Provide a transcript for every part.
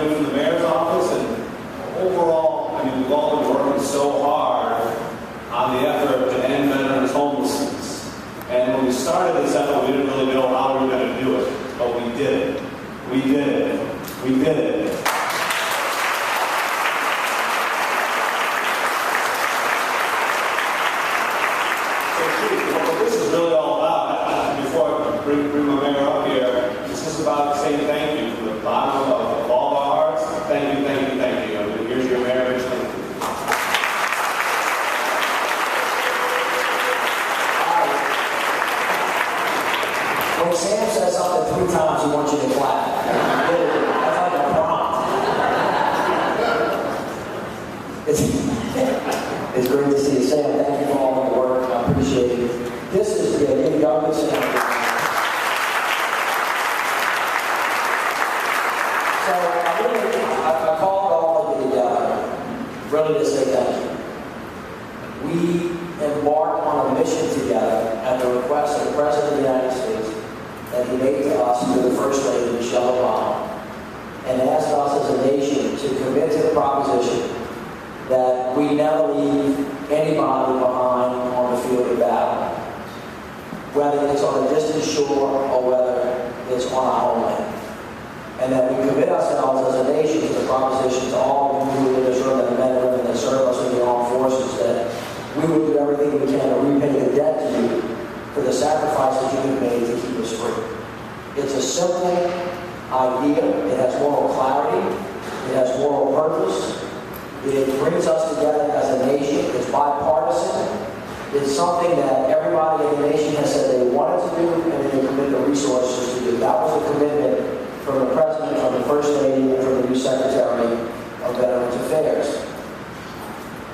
in from the mayor's office, and overall, I mean, we've all been working so hard on the effort to end veterans' homelessness. And when we started this effort, we didn't really know how we were going to do it, but we did it. We did it. We did it. What this is really all about, before I bring my mayor up here, this is about saying thank you from the bottom of all our hearts. Thank you, thank you, thank you. And here's your mayor, Rich. When Sam says something 3 times, he wants you to clap. That's like a prompt. It's great to see you, Sam. Thank you for all the work. I appreciate it. This is the youngest Sam. So I called all of you together, really to say thank you. We embarked on a mission together at the request of the President of the United States that he made to us through the First Lady, Michelle Obama, and asked us as a nation to commit to the proposition that we never leave anybody behind on the field of battle, whether it's on a distant shore or whether it's on our homeland. And that we commit ourselves as a nation to the proposition to all of you in this room, and the men and women that serve us in the armed forces, that we will do everything we can to repay the debt to you for the sacrifices you have made to keep us free. It's a simple idea. It has moral clarity. It has moral purpose. It brings us together as a nation. It's bipartisan. It's something that everybody in the nation has said they wanted to do, and they commit the resources to do. That was a commitment from the President, from the First Lady, and from the new Secretary of Veterans Affairs.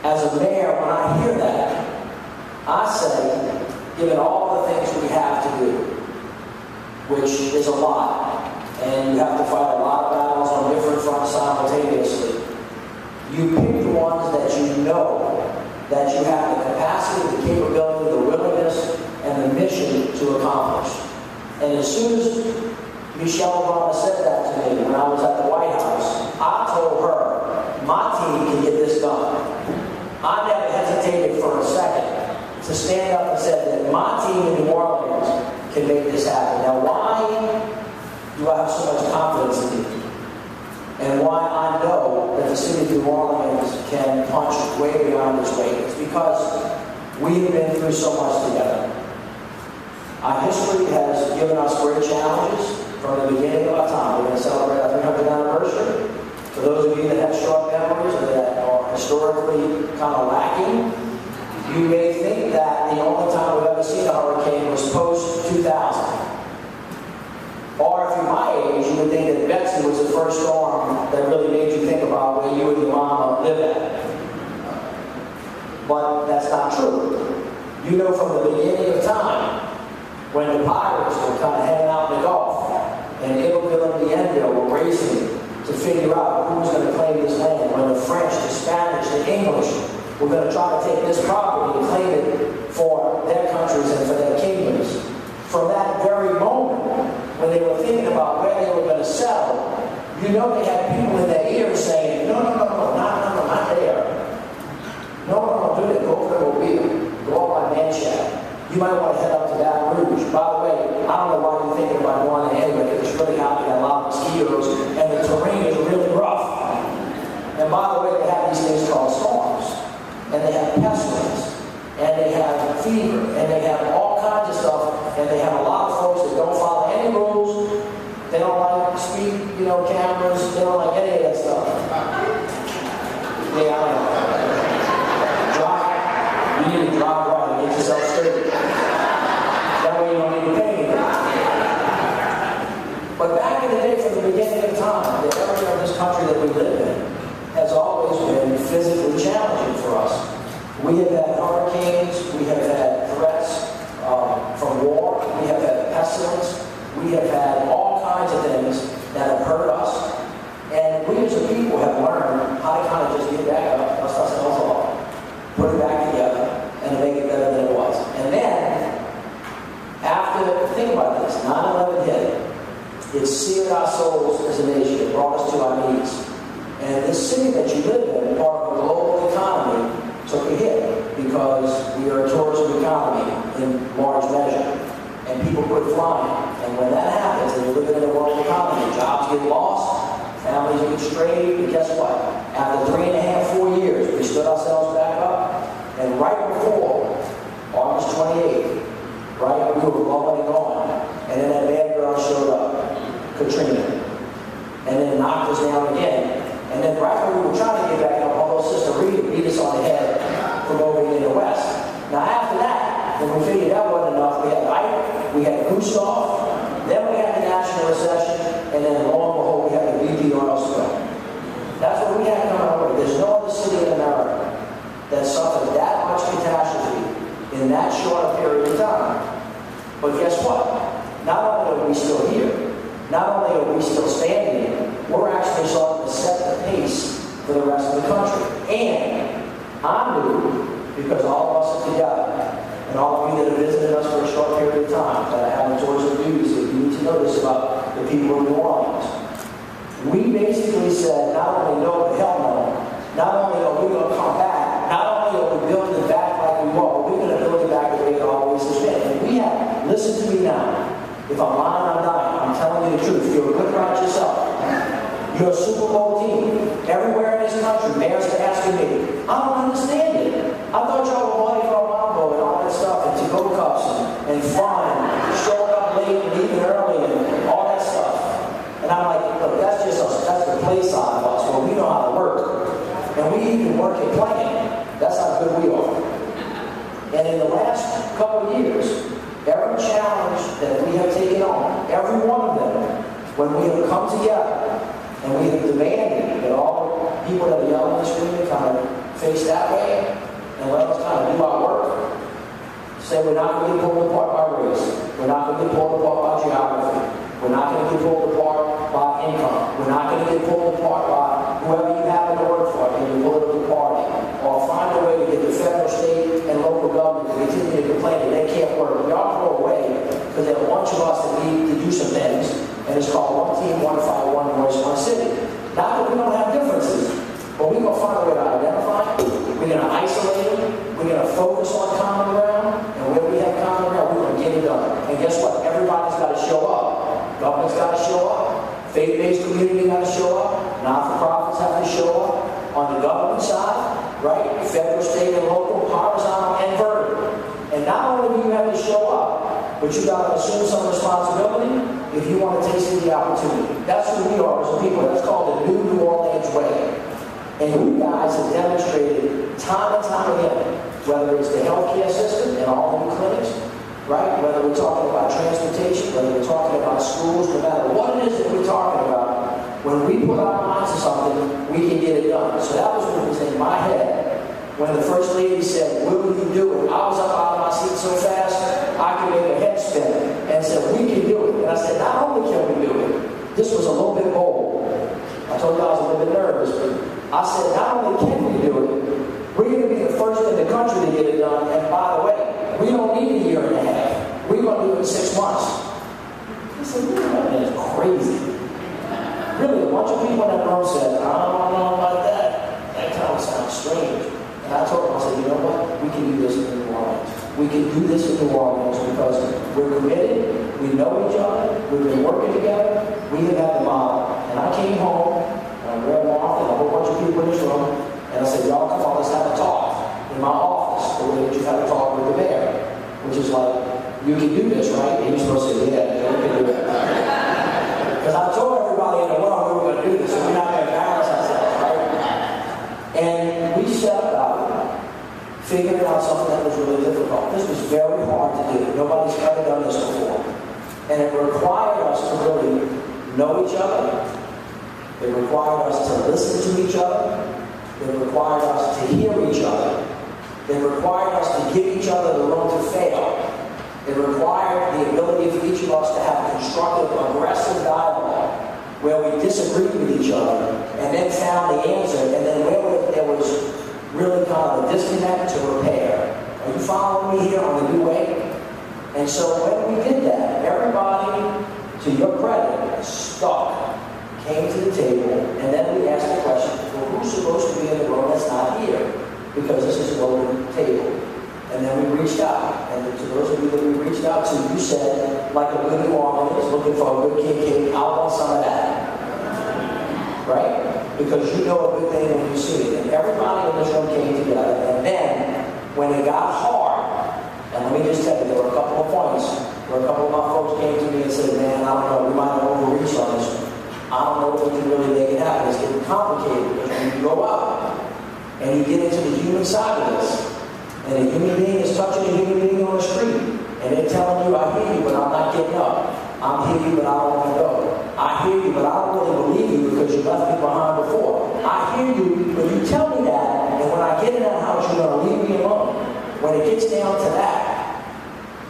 As a mayor, when I hear that, I say, given all the things we have to do, which is a lot, and you have to fight a lot of battles on different fronts simultaneously, you pick the ones that you know that you have the capacity, the capability, the willingness, and the mission to accomplish. And as soon as Michelle Obama said that to me when I was at the White House, I told her, my team can get this done. I never hesitated for a second to stand up and say that my team in New Orleans can make this happen. Now, why do I have so much confidence in you? And why I know that the city of New Orleans can punch way beyond its weight? It's because we have been through so much together. Our history has given us great challenges from the beginning of our time. We're going to celebrate our 300th anniversary. For those of you that have short memories or that are historically kind of lacking, you may think that the only time we've ever seen a hurricane was post-2000. Or if you're my age, you would think that Betsy was the first storm that really made you think about where you and your mama live at. But that's not true. You know from the beginning of time, when the pirates were kind of hanging out in the Gulf, and Iberville and Bienville were racing to figure out who was going to claim this land, when the French, the Spanish, the English were going to try to take this property and claim it for their countries and for their kingdoms. From that very moment, when they were thinking about where they were going to settle, you know they had people in their ears saying, no, not there. No, do it. Go over to Mobile. Go up by Manchester. You might want to head up to Baton Rouge. By the way, I don't know why you're thinking about going there anyway, because it's really hot, they got a lot of mosquitoes, and the terrain is really rough. And by the way, they have these things called storms, and they have pestilence, and they have fever, and they have all kinds of stuff, and they have a lot of folks that don't follow any rules. They don't like speed, cameras. They don't like any of that stuff. Yeah, I know. You need to drive right and get yourself straight. That way you don't need to pay anything. But back in the day, from the beginning of time, the area of this country that we live in has always been physically challenging for us. We have had hurricanes, we have had threats from war, we have had pestilence, we have had all kinds of things that have hurt us. And we as a people have learned how to kind of just get back up, dust ourselves off, put it back together, and make it better than it was. And then, after, think about this, 9/11 hit, it seared our souls as a nation. It brought us to our knees. And this city that you live in, part of the global economy, took a hit because we are a tourism economy in large measure. And people quit flying. And when that happens, and you're living in a world economy, jobs get lost, families get strayed, and guess what? After 3.5, 4 years, we stood ourselves back up, and right before August 28th, right, we were blowing and going, and then that bad girl showed up, Katrina, and then knocked us down again. And then right when we were trying to get back up, although Sister Rita beat us on the head from over in the West. Now after that, when we figured that wasn't enough, we had Ike, we had Gustav, then we had the national recession, and then lo and behold, we had the BP oil spill. That's what we had coming over. There's no other city in America that suffered that much catastrophe in that short a period of time. But guess what? Not only are we still here, not only are we still standing, we're actually starting to set the pace for the rest of the country. And I knew, because all of us are together, and all of you that have visited us for a short period of time, that I have the tourism duties, that you need to know this about the people of New Orleans. We basically said, not only no, but hell no. Not only are we going to come back, not only are we building it back like we were, but we're going to build it back the way it always has been. And we have, listen to me now. If I'm lying, I'm dying. I'm telling you the truth. You're a good guy yourself. You're a Super Bowl team. Everywhere in this country, mayors are asking me, I don't understand it. I thought y'all were money for a Mambo and all that stuff, and to-go cups and fun, showing up late and leaving early and all that stuff. And I'm like, look, that's just us. That's the play side of us, where we know how to work. And we even work at playing. That's how good we are. And in the last couple of years, every challenge that we have taken on, every one of them, when we have come together and we have demanded that all the people that are yelling and screaming kind of face that way and let us kind of do our work, say we're not going to get pulled apart by race, we're not going to get pulled apart by geography, we're not going to get pulled apart by income, we're not going to get pulled apart by whoever you happen to work for in your political party, or find a way to get the federal, state, and local government to continue to complain that they can't work. We all throw away because there are a bunch of us that need to do some things, and it's called one team, one fight, one voice, one city. Not that we don't have differences, but we're going to find a way to identify it, we're going to isolate it, we're going to focus on common ground, and where we have common ground, we're going to get it done. And guess what? Everybody's got to show up. Government's got to show up. Faith-based community got to show up. Not-for-profits have to show up. On the government side, right? Federal, state, and local, horizontal, and vertical. And not only do you have to show up, but you got to assume some responsibility if you want to taste the opportunity. That's who we are as a people. That's called the New Orleans way. And you guys have demonstrated time and time again, whether it's the healthcare system and all the new clinics, right? Whether we're talking about transportation, whether we're talking about schools, no matter what it is that we're talking about, when we put our minds to something, we can get it done. So that was what was in my head when the First Lady said, will you do it? I was up out of my seat so fast, I could make a head spin and said, we can do it. And I said, not only can we do it, this was a little bit bold. I told you I was a little bit nervous, but I said, not only can we do it, we're going to be the first in the country to get it done. And by the way, we don't need a year and a half. We're going to do it in 6 months. I said, that is crazy. Really, a bunch of people in that room said, I don't know about that. That kind of sounds strange. And I told them, I said, you know what? We can do this in New Orleans. We can do this in New Orleans because we're committed, we know each other, we've been working together, we have had the model. And I came home, and I grabbed Martha and a whole bunch of people in this room, and I said, y'all come on, let's have a talk in my office, the way that you had a talk with the mayor, which is like, you can do this, right? And you're supposed to say, yeah, we can do it. Because I told everybody in the world we were going to do this, so we're not going to embarrass ourselves, right? And we set about figuring out something that was really difficult. This was very hard to do. Nobody's ever done this before. And it required us to really know each other. It required us to listen to each other. It required us to hear each other. It required us to give each other the room to fail. It required the ability for each of us to have constructive, aggressive dialogue where we disagreed with each other and then found the answer, and then where there was really kind of a disconnect to repair. Are you following me here on the new way? And so when we did that, everybody, to your credit, stuck, came to the table, and then we asked the question, out to, you said, like a good New Orleans, looking for a good cake, I want some of that. Right? Because you know a good thing when you see it. And everybody in this room came together. And then, when it got hard, and let me just tell you, there were a couple of points where a couple of my folks came to me and said, man, I don't know, we might have overreached on this. I don't know if we can really make it happen. It's getting complicated because when you go out and you get into the human side of this, and a human being is touching a human being on the street, and they're telling you, I hear you, but I'm not getting up. I hear you, but I don't want to go. I hear you, but I don't really believe you because you left me behind before. I hear you, but you tell me that, and when I get in that house, you're going to leave me alone. When it gets down to that,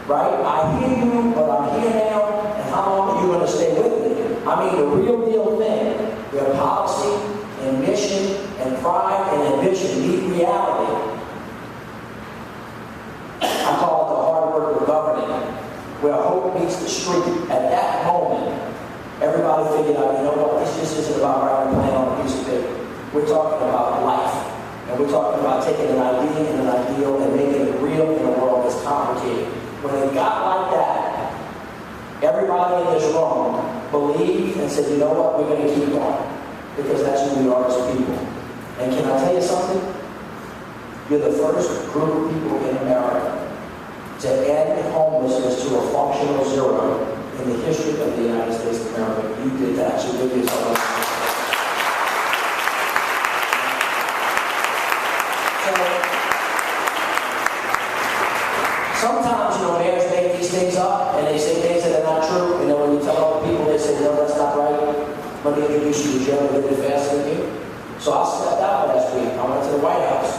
right? I hear you, but I'm here now, and how long are you going to stay with me? I mean, the real deal thing, where policy and mission and pride and ambition meet reality. I call it the hard work of governing, where hope meets the street. At that moment, everybody figured out, you know what, this just isn't about writing a plan on a piece of paper. We're talking about life. And we're talking about taking an idea and an ideal and making it real in a world that's complicated. When it got like that, everybody in this room believed and said, you know what, we're going to keep going. Because that's who we are as people. And can I tell you something? You're the first group of people in America to end homelessness to a functional zero in the history of the United States of America. You did that, so give yourself a sometimes, mayors make these things up and they say things that are not true. And then when you tell other people, they say, no, that's not right. Let me introduce you to Joe a little bit faster than you. So I stepped out last week. I went to the White House.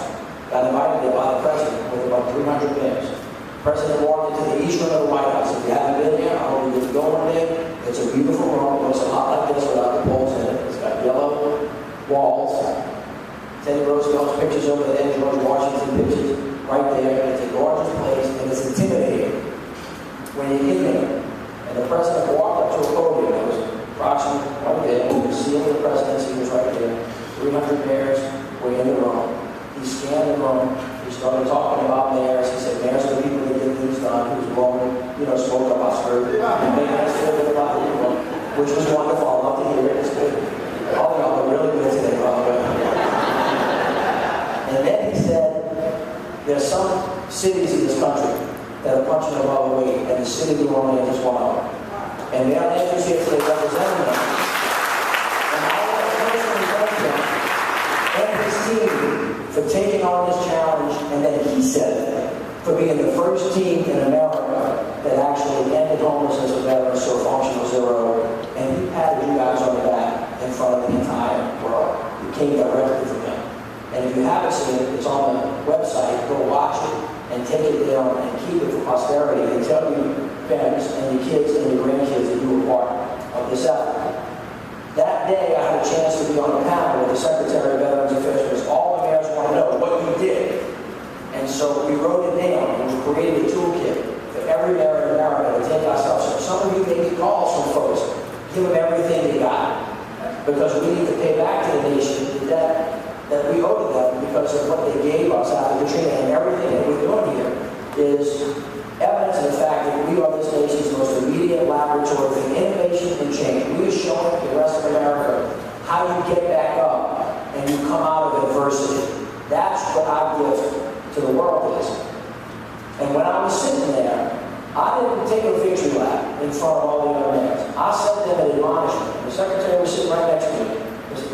Got invited there by the president with about 300 mayors. The president walked into the east room of the White House. If you haven't been there, I hope you get to go in there. It's a beautiful room. It looks a lot like this without the poles in it. It's got yellow walls. Teddy Roosevelt's pictures over there. George Washington pictures right there. It's a gorgeous place, and it's intimidating when you get there. And the president walked up to a podium. It was approximately right there. You could see the presidency was right there. 300 mayors were in the room. He scanned the room. He started talking about mayors. He said, mayors are the people that get things done. He was blowing, smoke up our skirt. And made us feel good about it, which was wonderful. I love to hear it. It's good. All of y'all are really good today, by the way. And then he said, there's some cities in this country that are punching above their weight, and the city of New Orleans is one of them. And Mayor Landrieu here today representing them. And I want to personally thank him and his team for taking on this challenge, and then he said for being the first team in America that actually ended homelessness with veterans to a functional zero, and he patted you guys on the back in front of the entire world. It came directly from him. And if you haven't seen it, it's on the website. Go watch it and take it down and keep it for posterity and tell your parents and your kids and your grandkids that you were part of this effort. That day, I had a chance to be on a panel with the Secretary of Veterans Affairs because all the mayors want to know what you did. And so we wrote it down and we created a toolkit for every mayor in America to take ourselves. So some of you may get calls from folks. Give them everything they got. Because we need to pay back to the nation the debt that we owe to them because of what they gave us after Katrina, and everything that we're doing here is evidence of the fact that we are this nation's most immediate laboratory for innovation and change. We are showing the rest of America how you get back up and you come out of adversity. That's what our gift to the world is. And when I was sitting there, I didn't take a victory lap in front of all the other mayors. I sent them an admonishment. The secretary was sitting right next to me.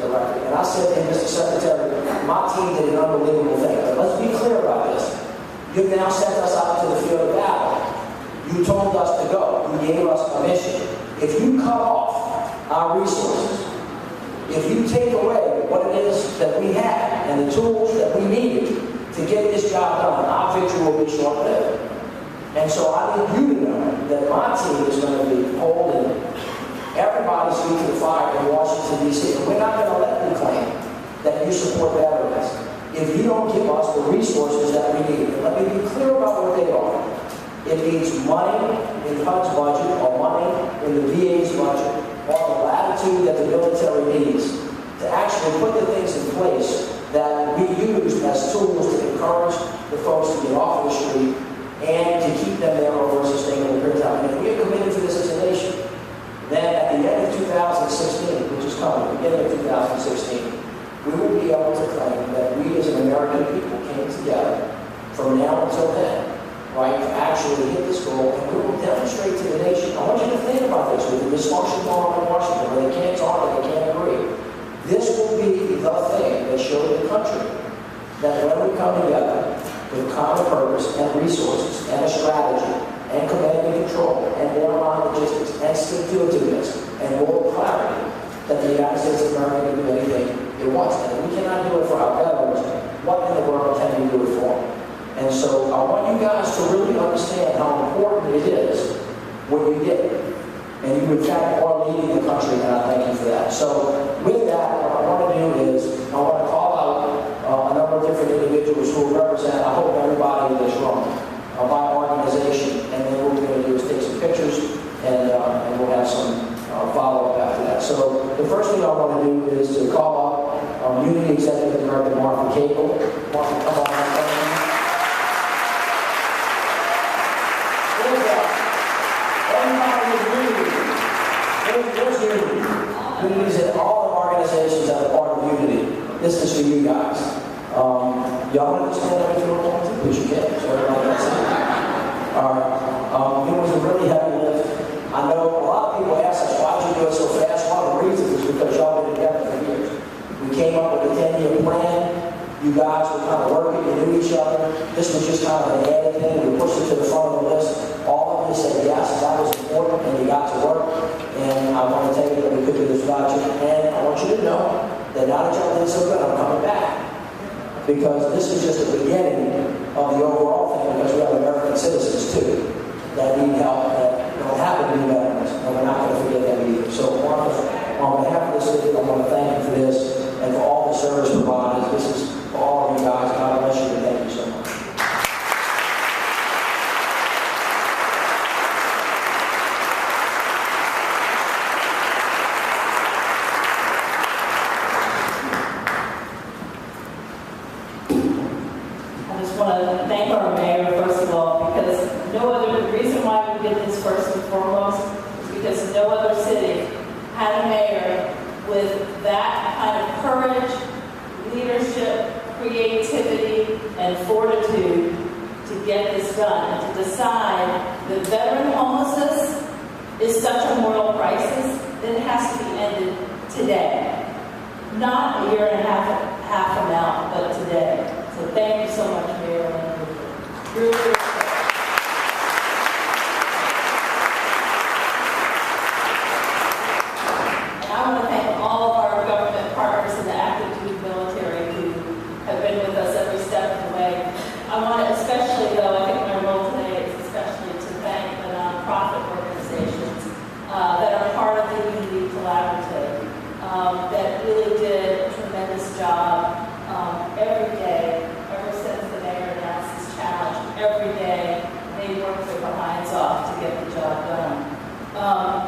And I said to him, Mr. Secretary, my team did an unbelievable thing. But let's be clear about this. You've now sent us out to the field of battle. You told us to go. You gave us a mission. If you cut off our resources, if you take away what it is that we had and the tools that we needed to get this job done, our victory will be short-lived. And so I need you to know that my team is going to be holding everybody's feet to the fire in Washington, D.C. And we're not going to let you claim that you support veterans if you don't give us the resources that we need. And let me be clear about what they are. It means money in HUD's budget or money in the VA's budget or the latitude that the military needs to actually put the things in place that we use as tools to encourage the folks to get off the street and to keep them there over a sustainable beginning of 2016, we will be able to claim that we as an American people came together from now until then, right, to actually hit this goal, and we will demonstrate to the nation. I want you to think about this with the dysfunction going on in Washington, where they can't talk and they can't agree. This will be the thing that showed the country that when we come together with a common purpose and resources and a strategy and command and control and borderline logistics and stick-to-itiveness and moral clarity, that the United States of America can do anything it wants. And if we cannot do it for our veterans, what in the world can we do it for? And so I want you guys to really understand how important it is what you did. And you, in fact, are leading the country, and I thank you for that. So with that, what I want to do is I want to call out a number of different individuals who will represent, I hope, everybody in this room by organization. And then what we're going to do is take some pictures, and we'll have some follow-up after that. So the first thing I want to do is to call up Unity Executive Director Martha Cable. Martha, come on. Unity is in all the organizations that are part of Unity. This is for you guys. Y'all understand everything we're going to? But you can, so everybody can see. All right. It was a really heavy lift. I know a lot of people ask us, why did you do it so fast? One of the reasons is because y'all been together for years. We came up with a 10-year plan. You guys were kind of working, you knew each other. This was just kind of an added thing. We pushed it to the front of the list. All of you said yes, that was important, and you got to work. And I want to tell you that we could do this without you. And I want you to know that now that y'all did so good, I'm coming back. Because this is just the beginning of the overall thing, because we have American citizens too that need help, that don't happen to be veterans, and we're not going to forget them either. So on behalf of the city, I want to thank you for this and for all the service providers. This is for all of you guys. God bless you, and thank you so much. I just want to thank our mayor, first of all, because the reason why we did this first and foremost is because no other city had a mayor with that kind of courage, leadership, creativity, and fortitude to get this done and to decide that veteran homelessness is such a moral crisis that it has to be ended today. Not a year and a half from now, but today. So thank you so much, Mayor Landrieu. Really. And I want to thank all of our government partners in the active duty military who have been with us every step of the way. I want to especially, though, I think my role today is especially to thank the nonprofit organizations that are part of the Unity Collaborative that really did a tremendous job every day, ever since the mayor announced this challenge. Every day, they worked their behinds off to get the job done.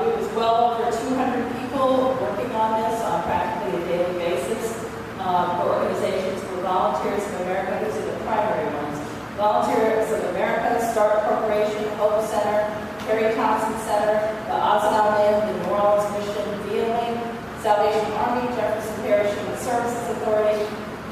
It was well over 200 people working on this on practically a daily basis. The organizations were Volunteers of America, these are the primary ones. Volunteers of America, Start Corporation, Hope Center, Harry Thompson Center, the Ozanam, the New Orleans Mission, VLink, Salvation Army, Jefferson Parish Human Services Authority,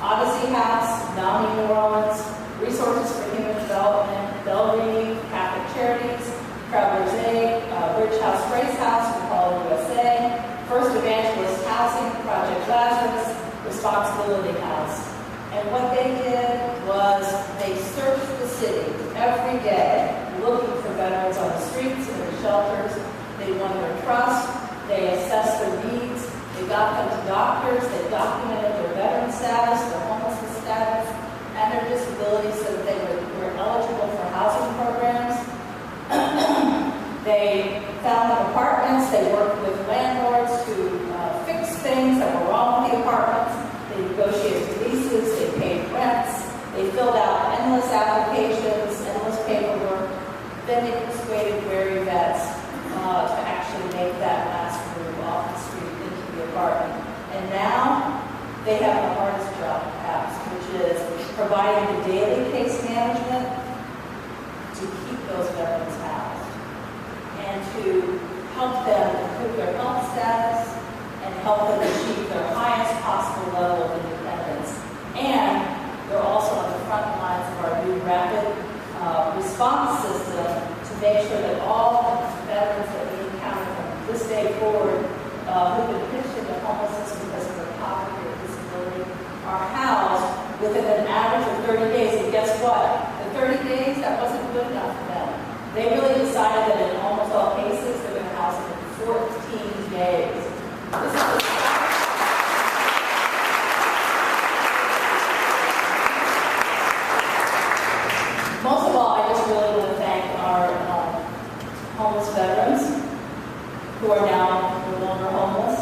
Odyssey House, NAMI New Orleans, Resources for Human Development, Bellevue, Catholic Charities, Travelers Aid, Bridge House, Grace House, we call it USA, First Evangelist Housing, Project Lazarus, Responsibility House. And what they did was they searched the city every day, looking for veterans on the streets and in the shelters. They won their trust, they assessed their needs, they got them to doctors, they documented their veteran status, their homelessness status, and their disabilities so that they were eligible for housing programs. They found them apartments, they worked with landlords to fix things that were wrong with the apartments, they negotiated leases, they paid rents, they filled out endless applications, endless paperwork, then they persuaded weary vets to actually make that last move off the street into the apartment. And now they have the hardest job perhaps, which is providing the daily case management to keep those veterans housed and to help them improve their health status and help them achieve their highest possible level of independence. And they're also on the front lines of our new rapid response system to make sure that all veterans that we encounter from this day forward who've been pitched into homelessness because of their poverty or disability are housed within an average of 30 days. And guess what? The 30 days, that wasn't good enough for them. They really decided that in almost all cases, they're going to house them in 14 days. This is most of all, I just really want to thank our homeless veterans who are now no longer homeless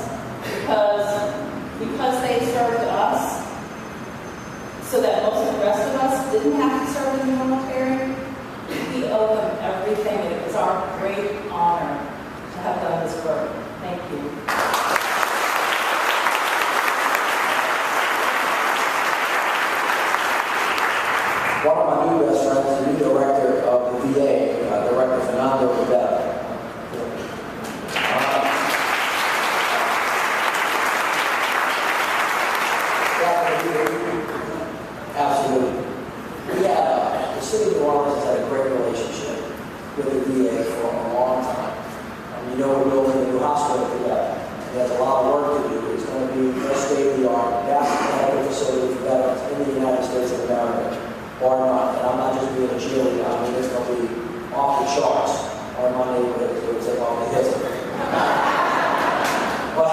because they served us so that most of the rest of us didn't have to serve in the military. We owe them everything, and it was our great honor to have done this work. Thank you. One of my new best friends, the new director of the VA, Director Fernando Rivera. Absolutely. We had, the city of New Orleans has had a great relationship with the VA for a long time. You know, we're building a new hospital together. There's a lot of work to do. It's going to be the state-of-the-art, vast facility for veterans in the United States of America, or not. And I'm not just being a cheerleader. I mean, it's going to be off the charts, or in my neighborhood, it would say off the hits. But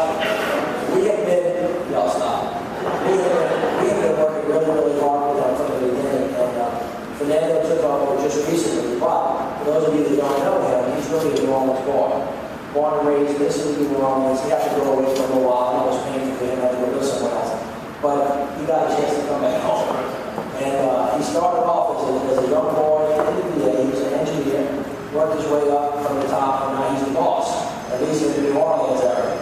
we have been, y'all stop. We have been working really, really hard with them from the beginning. And Fernando took over just recently. But for those of you that don't know him, he's really a New Orleans boy. Born and raised in New Orleans. He had to go away for a little while. It was painful for him. I had to go live somewhere else. But he got a chance to come back home. And he started off as a young boy in the VA. He was an engineer, worked his way up from the top, and now he's the boss, at least in the New Orleans area.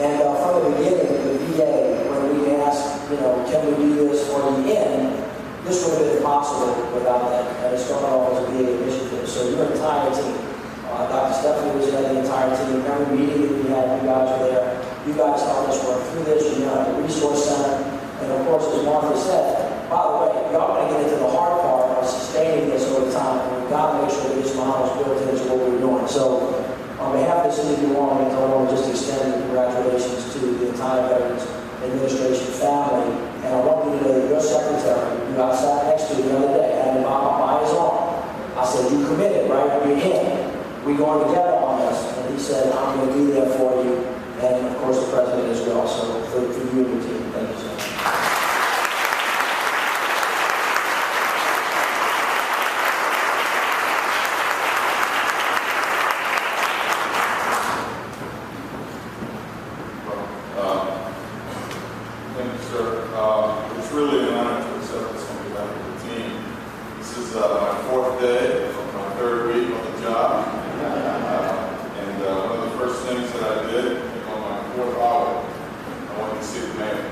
And from the beginning, the VA, when we asked, can we do this for the end, this would have been impossible without that. And it started off as a VA initiative. So your entire team, Dr. Stephanie was there, the entire team. Every meeting that we had, you guys were there. You guys helped us work through this. You know, the resource center. And of course, as Martha said, by the way, we are going to get into the hard part of sustaining this over time. And we've got to make sure that this model is built into what we're doing. So on behalf of the City of New Orleans, I want to just extend congratulations to the entire Veterans Administration family. And I want you to know that your secretary, who I sat next to the other day, had him by his arm. I said, you committed, right? You're in. We're going together on this. And he said, I'm going to be there for you. And of course, the president as well. So for you and your team, thank you so much. Thank you, sir. It's really an honor to accept this on behalf of the team. This is my fourth day of my third week on the job. And one of the first things that I did on my fourth hour, I wanted to see the mayor.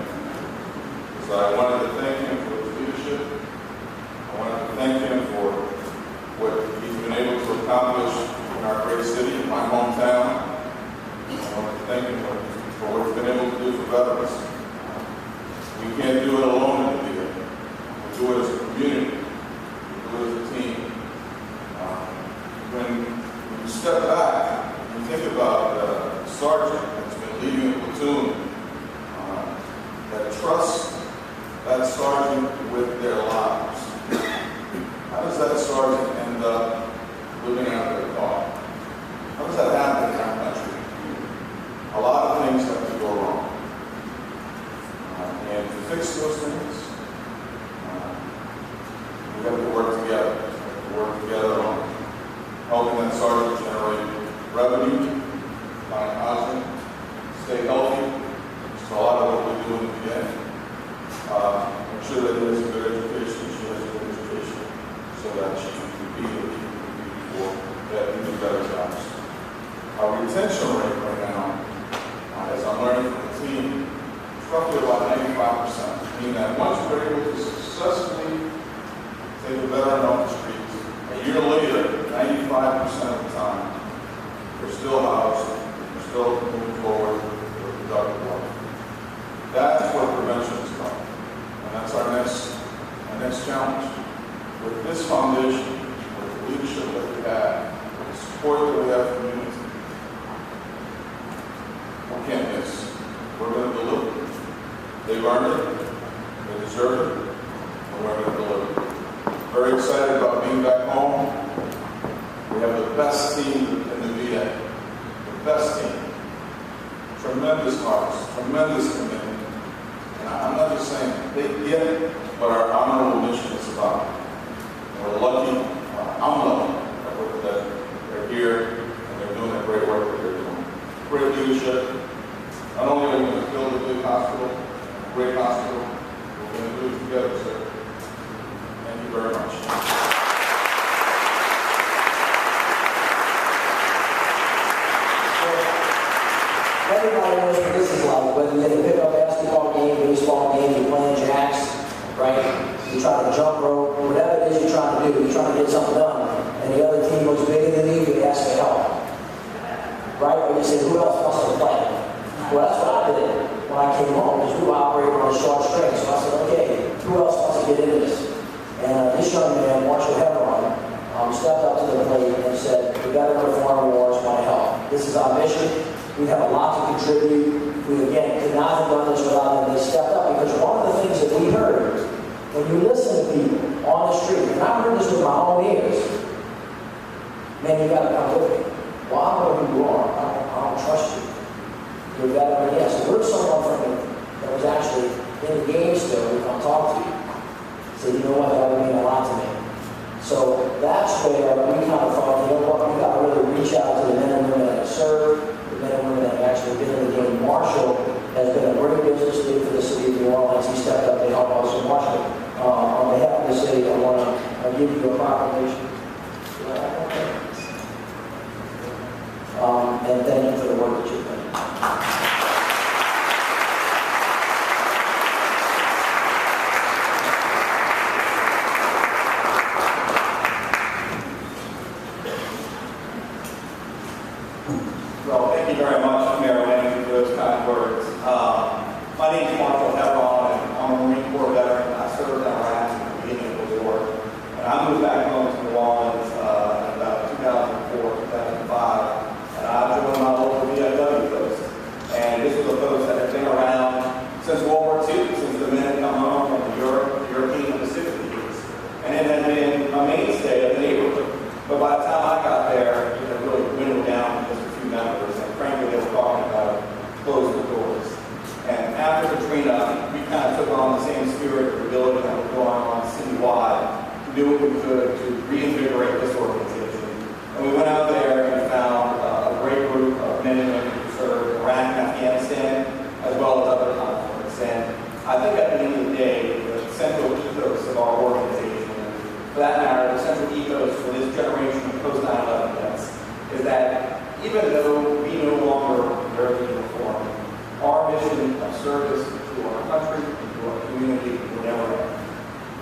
Because I wanted to thank him for his leadership. I wanted to thank him for what he's been able to accomplish in our great city, in my hometown. I wanted to thank him for what he's been able to do for veterans. We can't do it alone in the VA. We do it as a community. We do it as a team. When you step back and think about the sergeant that's been leading the platoon, that trusts that sergeant with their lives. How does that sergeant end up living out of their car? How does that happen in our country? A lot of things have to go wrong. And to fix those things, we have to work together. We have to work together on helping that sergeant generate revenue, find housing, stay healthy. It's a lot of what we do in the VA. Make sure that he has a good education, she has a good education, so that she can compete with people that do better jobs. Our retention rate right now, as I'm learning from the team, is roughly about 95%, meaning that once we're able to successfully take a veteran off the streets, a year later, 95% of the time, they're still housed, they're still moving forward with productive life. challenge. With this foundation, with the leadership that we have, with the support that we have from the community, we can't miss. We're going to deliver. They learned it, they deserve it, and we're going to deliver. Very excited about being back home. We have the best team in the VA, the best team. Tremendous hearts, tremendous commitment. And I'm not just saying they get what our honorable mission is about. And we're lucky, I'm lucky that they're here and they're doing that great work that they're doing. Great leadership. Not only are we going to build a big hospital, a great hospital, we're going to do it together, sir. Thank you very much. Everybody knows what this is like, whether you have to pick up a basketball game, baseball game, you're playing jacks, right? You try to jump rope, whatever it is you're trying to do, you're trying to get something done, and the other team was bigger than you ask for help. Right? Or you say, who else wants to play? Well, that's what I did when I came home, because we were operating on a short string. So I said, okay, who else wants to get into this? And this young man, Marshall Hebron, stepped up to the plate and said, we got to go to foreign wars, want to help. This is our mission. We have a lot to contribute. We, again, could not have done this without them. They stepped up, because one of the things that we heard, when you listen to people on the street, and I heard this with my own ears, man, you got to come with me. Well, I don't know who you are. I don't trust you. You're a veteran, yes. So we're someone that was actually in the game still who come talk to you. Said, you know what, that would mean a lot to me. So that's where we kind of thought, you know what, we got to really reach out to the men and women that have served, the men and women that have actually been in the game. Marshall has been a great business leader for the city of New Orleans. He stepped up to help us. So Marshall, on behalf of the city, I want to give you a proclamation. And thank you for the work that you've done. Well, thank you very much, Mayor Landrieu, for those kind words. My name is Marshall Hebron, and I'm a Marine Corps veteran. I served in Iraq at the beginning of the war. And I moved back home to New Orleans in about 2004, 2005. And I joined my local VFW post. And this was a post that had been around since World War II, since the men had come home from the European and Pacific years. And it had been a mainstay of the neighborhood. But by the time I got there, it had really dwindled down to just a few members. And frankly, they were talking about closing the doors. And after Katrina, we kind of took on the same spirit of rebuilding that was going on citywide to do what we could to reinvigorate this organization. And we went out there and found a great group of men and women who served Iraq and Afghanistan, as well as other conflicts. And I think at the end of the day, the central ethos of our organization, for that matter, the central ethos for this generation of post-9/11 vets, is that even though we no longer wear the uniform, our mission of service to our country and to our community will never end.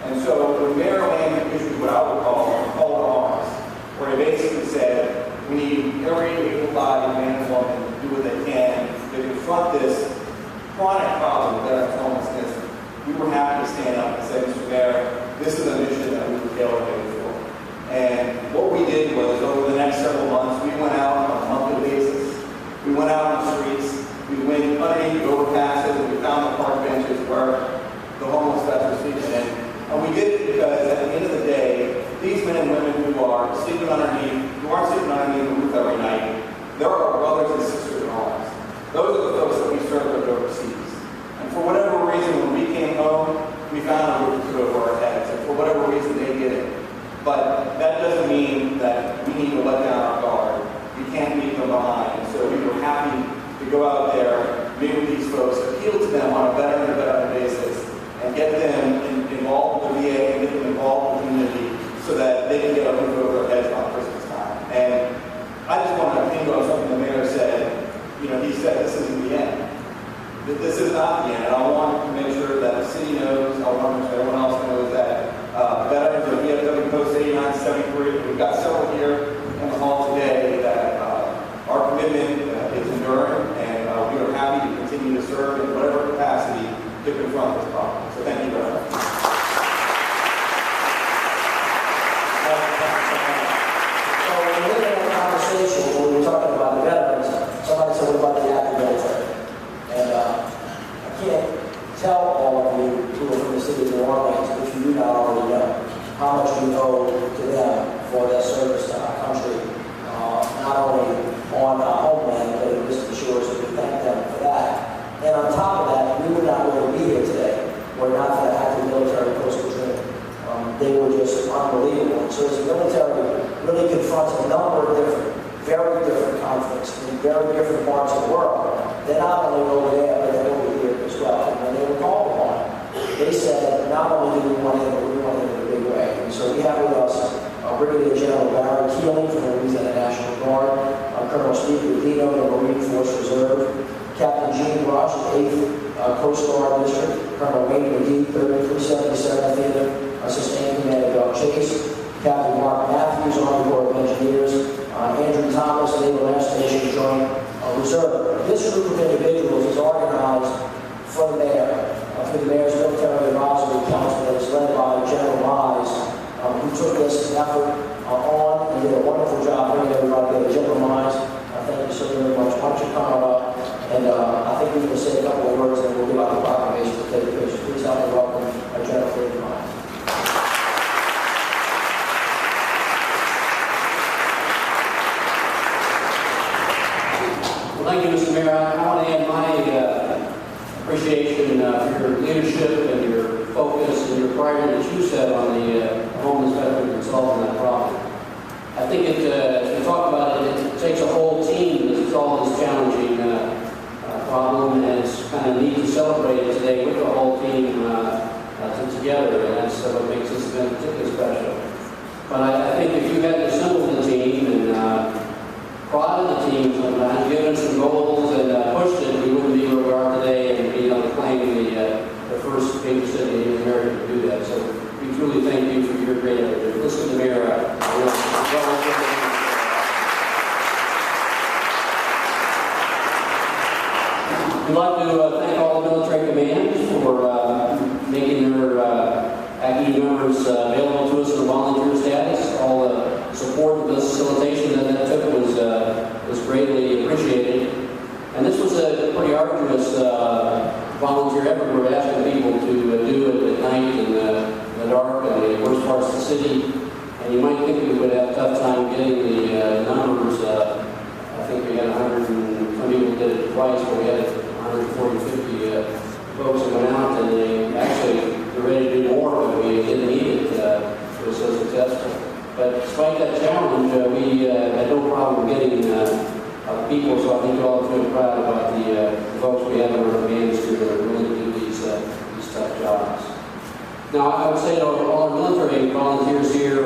And so when Mayor Landrieu issued what I would call a call to arms, where he basically said we need every able-bodied man and woman to do what they can to confront this chronic problem of veterans homelessness, we were happy to stand up and say, Mr. Mayor, this is a mission that we were tailor-made for. And what we did was, over the next several months, we went out on a monthly basis. We went out on the streets. We went underneath the overpasses, and we found the park benches where the homeless vets were sleeping in. And we did it because, at the end of the day, these men and women who aren't sleeping underneath the roof every night, they're our brothers and sisters in arms. Those are the folks that we served with overseas. And for whatever reason, when we came home, we found a roof to over our heads. And for whatever reason, they did it. But that doesn't mean that we need to let down our guard. We can't leave them behind. And so we were happy to go out there, meet with these folks, appeal to them on a veteran-to-veteran basis, and get them involved with the VA and get them involved with the community so that they can get a roof over their heads on Christmas time. And I just want to ping on something the mayor said. You know, he said this isn't the end. This is not the end. And I want to make sure that the city knows, I want to make sure everyone else knows that veterans of VFW Post 8973, we've got several here in the hall today that our commitment is enduring, and we are happy to continue to serve in whatever capacity to confront tell all of you who are from the city of New Orleans, if you do not already know, how much we owe to them for their service to our country, not only on our homeland, but in distant shores, so we thank them for that. And on top of that, we would not really be here today were it not for the active military coastal training. They were just unbelievable. So as the military really confronts a number of very different conflicts in very different parts of the world, they're not only over there, but they're over here as well. And when they were called upon, they said, not only do we want him, but we want him in a big way. And so we have with us Brigadier General Barry Keeling from the Louisiana National Guard, Colonel Steve Udino of the Marine Force Reserve, Captain Gene Rush, 8th Coast Guard District, Colonel Wayne McGee, 377th Theater, Sustained Commander Doug Chase, Captain Mark Matthews, Army Corps of Engineers, Andrew Thomas, Naval Air Station Joint Reserve. This group of individuals is organized for the mayor, through the Mayor's Military Advisory Council that is led by General Wise, who took this effort on and did a wonderful job bringing everybody together. General Wise, thank you so very much. Why don't you come up? And I think we will say a couple of words and we'll give out the proclamation to take place. Please help me welcome General Wise. Thank you, Mr. Mayor. I want to add my appreciation for your leadership and your focus and your priority that you set on the homeless veterans and solving that problem. I think as we talk about it, it takes a whole team to solve this challenging problem, and it's kind of neat to celebrate it today with the whole team together, and that's what makes this event particularly special. But I think if you had assembled the team and prodded the team sometimes, given some goals and pushed it, we wouldn't be where we are today and be able to claim the first major city in America to do that. So we truly thank you for your great effort. Listen to the mayor. We'd like to thank all the military commands for making their active members available to us in a volunteer status. All the support and facilitation that took was greatly appreciated. And this was a pretty arduous volunteer effort. We're asking people to do it at night in the dark and the worst parts of the city. And you might think we would have a tough time getting the numbers. I think we had 100, and some people did it twice, but we had 140, 50 folks that went out, and they actually were ready to do more, but we didn't need it. It was so successful. But despite that challenge, we had no problem getting people, so I think you all feel proud about the folks we have in our commands here that are willing to do these tough jobs. Now, I would say to all our military volunteers here,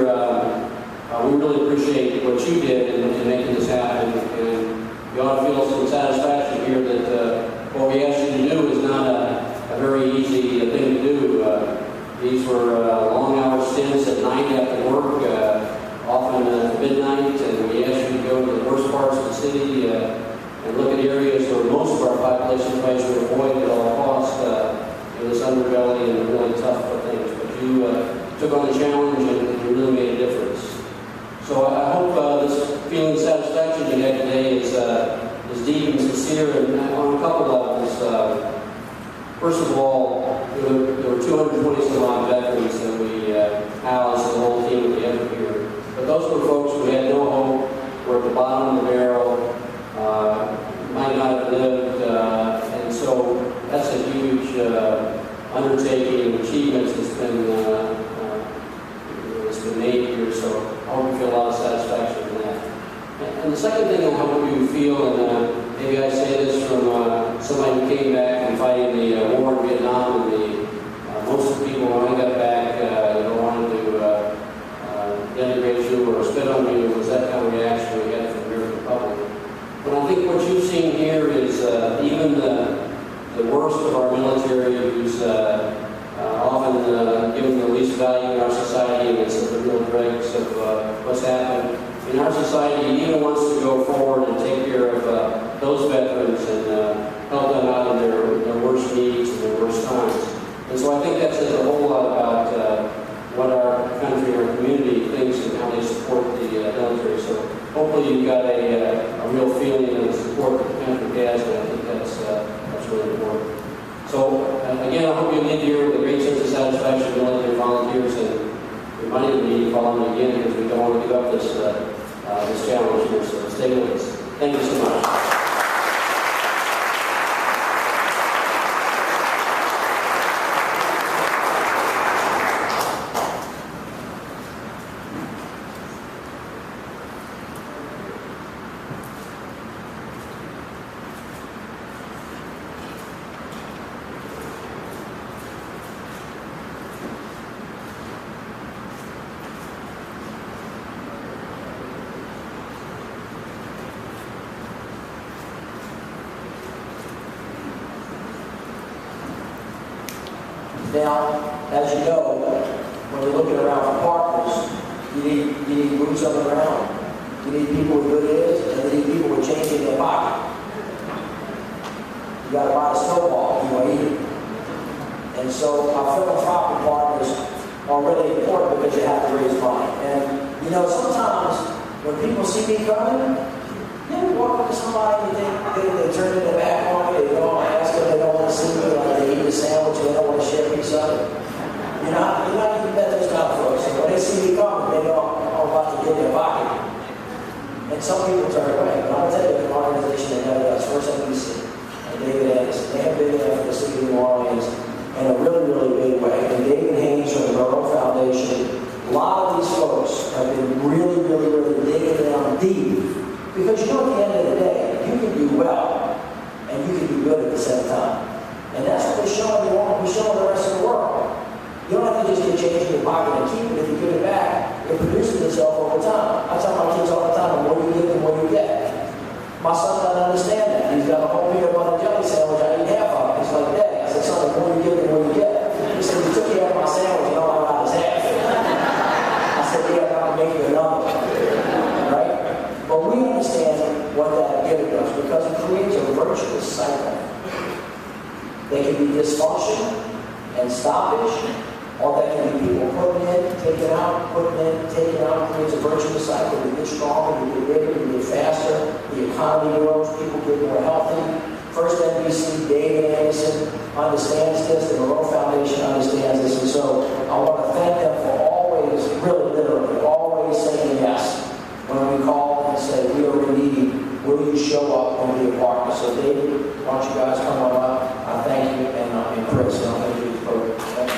we really appreciate what you did in making this happen, and we ought to feel some satisfaction here that what we asked you to do is not a very easy thing to do. These were long hour stints at night after work, often at midnight, and we asked you to go to the worst parts of the city and look at areas where most of our population tries to avoid at all costs in this underbelly and really tough things. But you took on the challenge and you really made a difference. So I hope this feeling of satisfaction you had today is deep and sincere and on a couple levels. First of all, there were 220 some odd veterans that we housed, the whole team at the end of here. But those were folks who had no hope, were at the bottom of the barrel, might not have lived, and so that's a huge undertaking and achievements that's been made here. So I hope you feel a lot of satisfaction in that. And the second thing I hope you feel, and maybe I say this from somebody who came back from fighting the war in Vietnam, and most of the people when I got back, wanted to denigrate you or spit on you. It was that kind of reaction we had from the American public. But I think what you've seen here is even the worst of our military, who's often given the least value in our society, and it's the real dregs of what's happened in our society, he even wants to go forward and take care of those veterans and help them out in their worst needs and their worst times. And so I think that says a whole lot about what our country, our community thinks and how they support the military. So hopefully you've got a real feeling of the support that the country has, and I think that's really important. So again, I hope you leave here with a great sense of satisfaction knowing your volunteers and reminding me to follow me again because we don't want to give up this challenge here. So stay with us. Thank you so much. Now, as you know, when you're looking around for partners, you need boots on the ground. You need people with good ears, and you need people with change in their pocket. You got to buy a snowball if you want to eat it. And so our philanthropic partners are really important because you have to raise money. And you know, sometimes when people see me coming, you ever walk up to somebody and they turn in their back on me, they don't ask them, they don't want to see me, like they eat a sandwich and they don't want to share a piece of it. You're not even met those kind of folks. And when they see me coming, they know I'm about to get in their pocket. And some people turn away. But I'm going to tell you, an organization that never does, First NBC, and David Anderson, they have been there for the city of New Orleans in a really, really big way. And David Haynes from the Monroe Foundation, a lot of these folks have been really, really, really digging down deep. Because you know, at the end of the day, you can do well, and you can do good at the same time. And that's what we're showing you all, we're showing the rest of the world. You don't have to just get change in your pocket and keep it. If you give it back, it produces itself over time. I tell my kids all the time, the more you give, the more you get. My son doesn't understand that. He's got a whole peanut butter jelly sandwich, I eat half of it. He's like, Dad, I said, son, the more you give, the more you get. He said, you took care of my sandwich, you know I got his half. I said, yeah, I'm going to make you another one. Right? But we understand what that giving does because it creates a virtuous cycle. They can be dysfunction and stoppage, or they can be people putting in, taking out, putting in, taking out. It creates a virtuous cycle. You get stronger, you get bigger, you get faster, the economy grows, people get more healthy. First NBC, David Anderson understands this, the Monroe Foundation understands this, and so I want to thank them for always, really literally, always saying yes. When we call and say, we are in need, will you show up and be a partner? So David, why don't you guys come on up? I thank you, and Chris, and I'll thank you for thank you.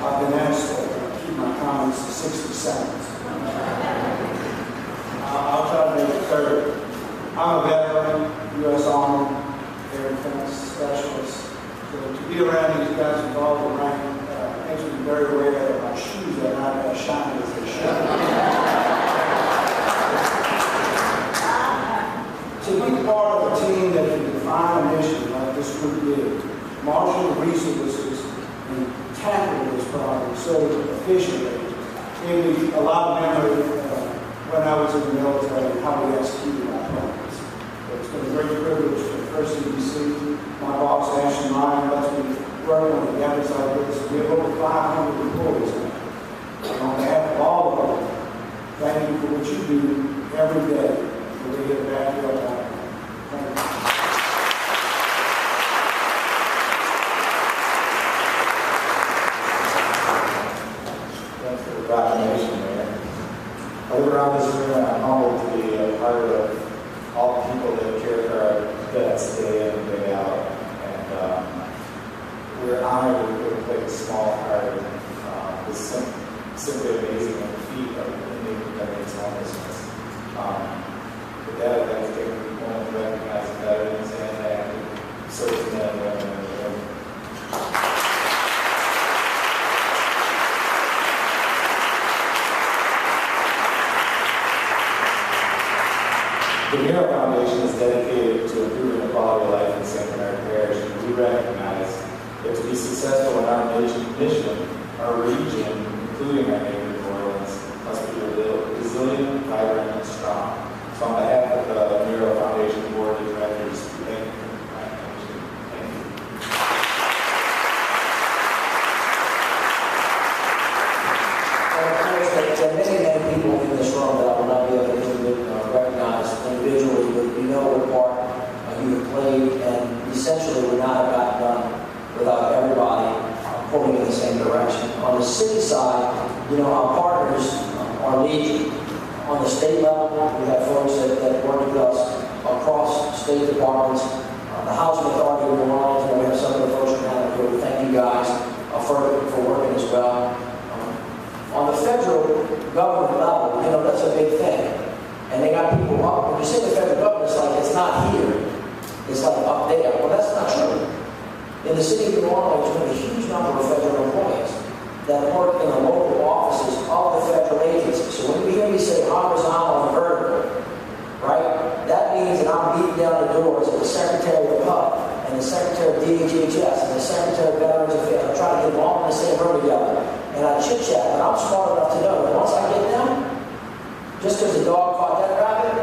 I've been asked to keep my comments to 60 seconds. I'll try to make it 30. I'm a veteran, U.S. Army, air defense specialist. So to be around these guys involved in rank makes me very aware that my shoes are not as shiny as they should. To be part of a team that can define a mission like this group did, marshal the resources, and tackle this problem so efficiently. Gave me a lot of memory when I was in the military and how we executed our plans. It's been a great privilege for the First CDC. My boss, Ashley Ryan, lets me work on endeavors like this. We have over 500 employees now. And on behalf of all of them, thank you for what you do every day. We're here to back you up. Thank you. Proclamation there. I look around this room and I'm humbled to be a part of all the people that care for our vets day in and day out. And we're honored to be able to play a small part in this simply amazing feat of ending veterans' homelessness. With that, I'd like to take a moment to recognize the veterans and active servicemen and women in the room. The Miro Foundation is dedicated to improving the quality of life in St. Bernard Parish, and we recognize that to be be successful in our mission, our region, including our neighbor New Orleans, must be resilient, vibrant, and strong. So on behalf of the Miro Foundation Board of Directors, thank you for my attention. Thank you. There are many people in this room that I will not be able to recognize individually, but you know what part you have played, and essentially would not have gotten done without everybody pulling in the same direction. On the city side, you know, our partners are legion. On the state level, we have folks that work with us across state departments. The Housing Authority of New Orleans, we have some of the folks from Landrieu. Thank you guys for working as well. On the federal government level, you know, that's a big thing. And they got people up. When you say the federal government, it's like it's not here. It's like up there. Well, that's not true. In the city of New Orleans, we have a huge number of federal employees that work in the local offices of the federal agencies. So when you hear me say horizontal and vertical, right, that means that I'm beating down the doors of the Secretary of HUD and the Secretary of DHHS and the Secretary of Veterans Affairs. I'm trying to get them all in the same room together. And I chit-chat, but I'm smart enough to know that once I get them, just because the dog caught that rabbit,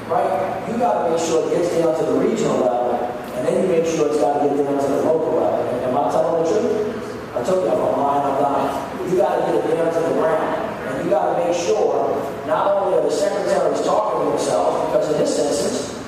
right, you got to make sure it gets down to the regional level, and then you make sure it's got to get down to the local level. And am I telling the truth? I told you I'm lying, I'm dying. You got to get it down to the ground. And you got to make sure not only are the secretaries talking to themselves, because in this instance,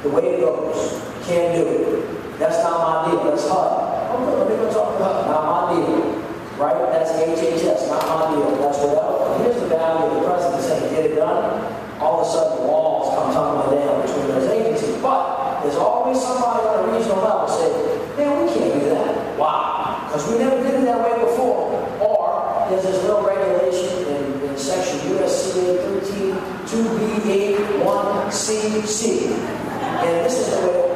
the way it goes, can't do it. That's not my deal, that's HUD. Oh, good, let me go talk to HUD. Not my deal. Right? That's HHS, not my deal. That's whatever. And here's the value of the president saying, get it done. All of a sudden, the walls come tumbling down between those agencies. But there's always somebody on a regional level saying, man, we can't do that. Why? Because we never did it that way before. Or there's this little regulation in section USCA 13 2B81CC. And this is the way,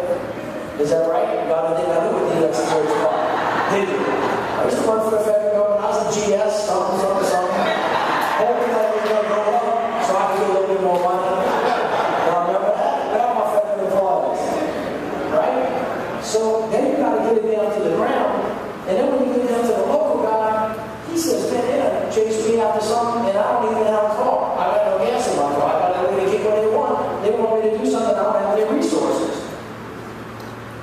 is that right? God, I think I knew what the USCA was called. Did you? I used to work for the federal government. I was a GS, something. Hoping that we were going to go up so I could get a little bit more money. Y'all remember that? We are my federal employees. Right? So then you got to get it down to the ground. And then when you get down to the local guy, he says, man, they done chase me after something, and I don't even have a car. I got no gas in my car. I got no way to get what they want. They want me to do something, I don't have any resources.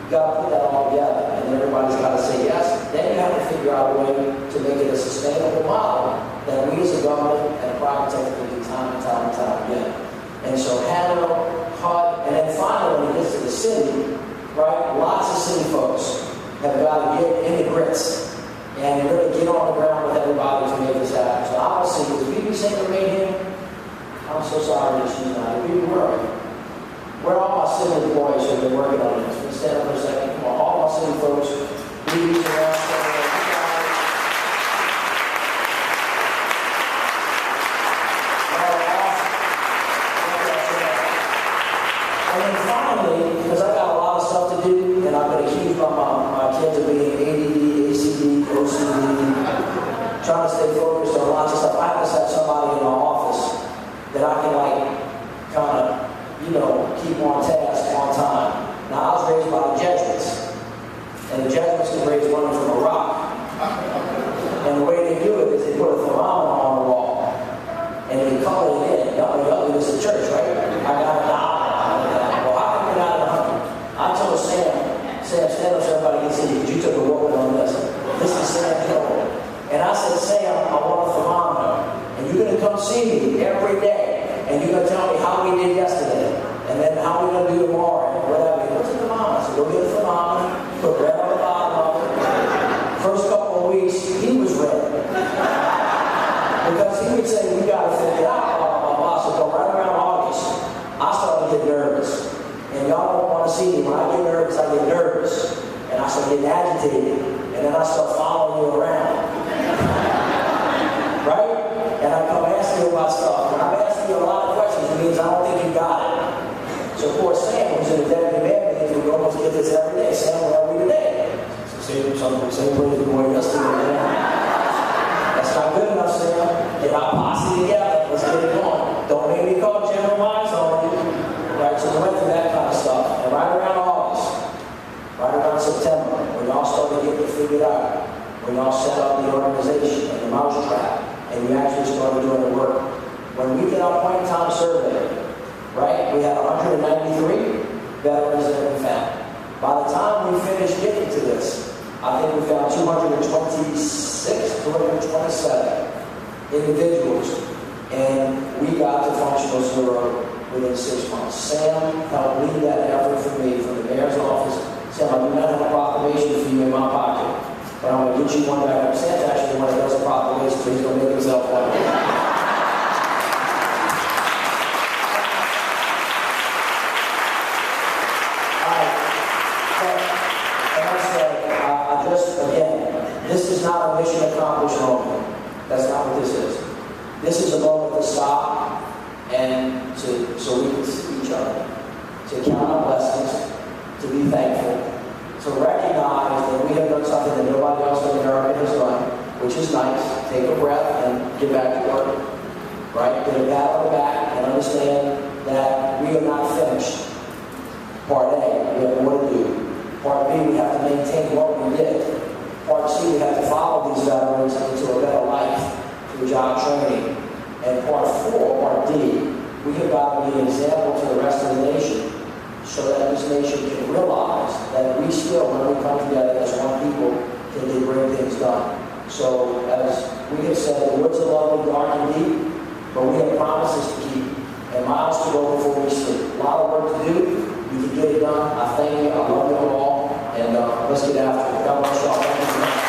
You got to put that all together, and everybody's got to say yes. Then you have to figure out a way to make it a sustainable model that we as a government and a private sector can do time and time and time again. And so handle, HUD, and then finally when it gets to the city, right, lots of city folks have got to get in the grits and really get on the ground with everybody to make this happen. So I will see, does BB Singer made him? I'm so sorry that she's not. BB, where are you? Where are all my city employees who have been working on this? Let's stand up for a second. Come on, all my city folks. BB's around. And then finally, because I got a lot of stuff to do, and I've been accused by my kids of being ADD, ACD, OCD, trying to stay focused on lots of stuff. I have to have somebody in my office that I can kind of, keep on task, on time. Now, I was raised by the Jesuits, and the Jesuits can raise money from a rock. And the way they do it is they put a thermometer on the wall, and they color it in. Y'all do this at church, right? I got $1. Well, how come you're not $100? I told Sam, stand up so everybody can see you, because you took a whooping on this. This is Sam Hill. And I said, Sam, I want a thermometer, and you're going to come see me every day, and you're going to tell me how we did yesterday. And then how we're going to do tomorrow, and whatever. What's a thermometer? So go get a thermometer, put red on the bottom of it. First couple of weeks, he was red. Because he would say, we got to figure it out, blah, blah, blah. So go right around August, I started to get nervous. And y'all don't want to see me. When I get nervous, I get nervous. And I start getting agitated. And then I start following you around. Right? And I come ask you about stuff. When I'm asking you a lot of questions, it means I don't think you got it. So poor Sam, who's in the deputy mayor meeting, we almost get this every day. Sam, where are we today? So same place we were yesterday. That's not good enough, Sam. Get our posse together. Let's get it going. Don't make me call General Mines on you. Right? So we went through that kind of stuff. And right around August, right around September, when y'all started getting it figured out, when y'all set up the organization and the mousetrap, and you actually started doing the work. When we did our point in time survey, right, we had 193 veterans that we found. By the time we finished getting to this, I think we found 226, 227 individuals, and we got to functional zero within 6 months. Sam helped lead that effort for me from the mayor's office. Sam, I do not have a proclamation for you in my pocket, but I'm going to get you one back. Sam's actually the one that does the proclamation, so he's going to make himself one. This is not a mission accomplished moment. That's not what this is. This is a moment to stop and so we can see each other, to count our blessings, to be thankful, to recognize that we have done something that nobody else in America has done, which is nice. Take a breath and get back to work. Right? Get a pat on the back and understand that we are not finished. Part A, we have more to do. Part B, we have to maintain what we did. Part C, we have to follow these veterans into a better life through job training. And part 4, part D, we have got to be an example to the rest of the nation so that this nation can realize that we still, when we come together as one people, can get great things done. So as we have said, the woods are lovely, dark and deep, but we have promises to keep and miles to go before we sleep. A lot of work to do. We can get it done. I thank you. I love you all. And let's get after it. God bless y'all. Thank you.